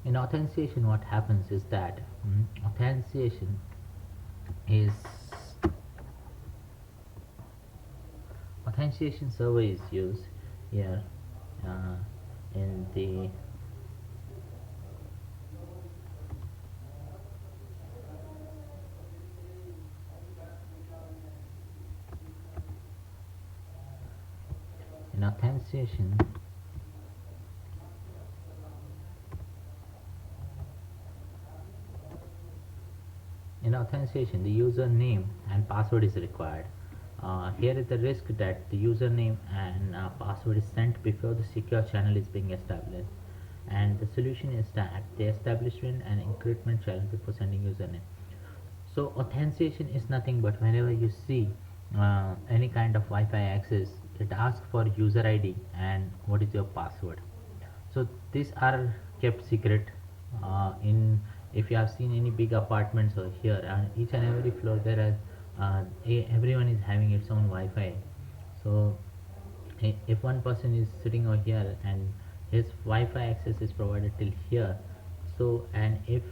In authentication, what happens is that authentication is authentication server is used here uh, in the in authentication. In authentication, the username and password is required. Here is the risk that the username and password is sent before the secure channel is being established, and the solution is that the establishment and encryption channel before sending username. So authentication is nothing but whenever you see any kind of Wi-Fi access, it asks for user ID and what is your password. So these are kept secret in if you have seen any big apartments over here, and each and every floor there are everyone is having its own Wi-Fi. So if one person is sitting over here and his Wi-Fi access is provided till here, so and if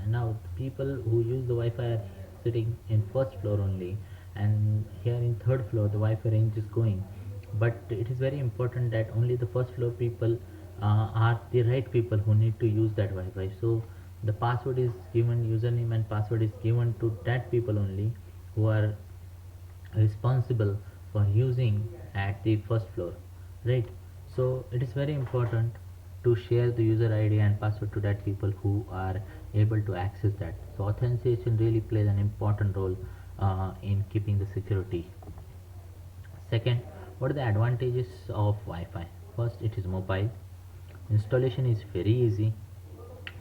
now people who use the Wi-Fi are sitting in first floor only, and here in third floor the Wi-Fi range is going, but it is very important that only the first floor people are the right people who need to use that Wi-Fi. So the password is given, username and password is given to that people only who are responsible for using at the first floor, right? So it is very important to share the user ID and password to that people who are able to access that. So authentication really plays an important role in keeping the security. Second, what are the advantages of Wi-Fi? First, it is mobile. Installation is very easy.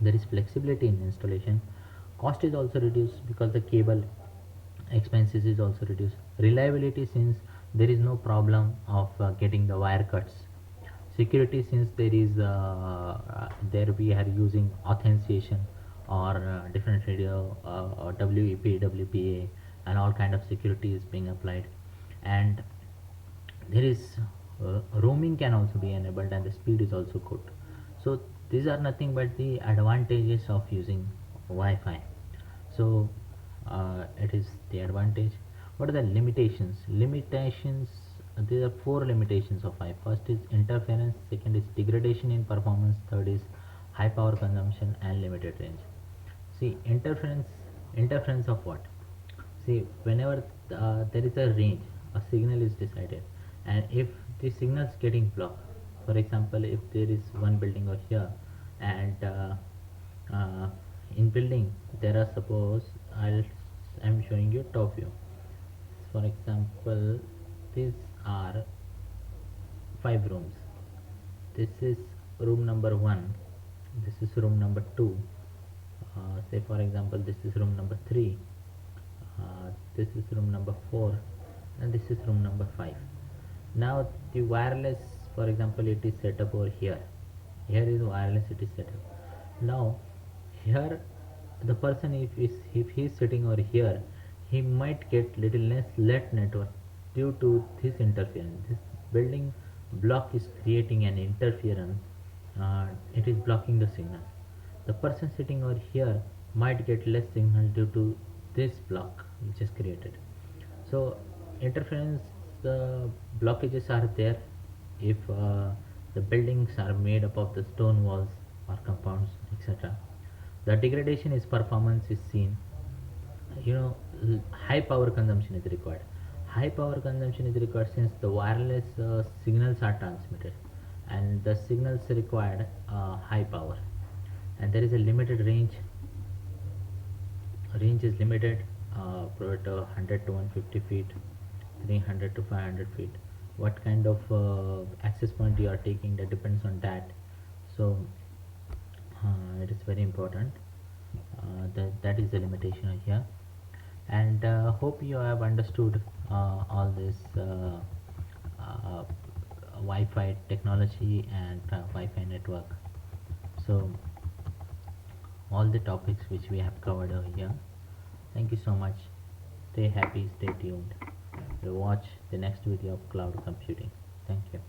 There is flexibility in installation. Cost is also reduced because the cable expenses is also reduced. Reliability, since there is no problem of getting the wire cuts. Security, since there we are using authentication or different radio or WEP, WPA, and all kind of security is being applied. And there is roaming can also be enabled, and the speed is also good. So these are nothing but the advantages of using Wi-Fi. So it is the advantage. What are the limitations? There are four limitations of Wi-Fi. First is interference, second is degradation in performance, third is high power consumption and limited range. See, interference of what? See, whenever there is a range, a signal is decided, and if the signal is getting blocked, for example, if there is one building over here, and in building there are, suppose I'm showing you top view. For example, these are 5 rooms. This is room number 1. This is room number 2. Say for example, this is room number 3. This is room number 4, and this is room number 5. Now the wireless, for example, it is set up over here. Here is wireless, it is set up. Now here the person, if he is sitting over here, he might get little less lead network due to this interference. This building block is creating an interference. It is blocking the signal. The person sitting over here might get less signal due to this block which is created. So interference, the blockages are there if the buildings are made up of the stone walls or compounds, etc. The degradation is performance is seen. You know, high power consumption is required. High power consumption is required since the wireless signals are transmitted, and the signals required high power, and there is a limited range. Range is limited, about 100 to 150 feet, 300 to 500 feet. What kind of access point you are taking, that depends on that. So it is very important. That is the limitation here. And hope you have understood all this Wi-Fi technology and Wi-Fi network. So all the topics which we have covered over here. Thank you so much. Stay happy, stay tuned. We'll watch the next video of cloud computing. Thank you.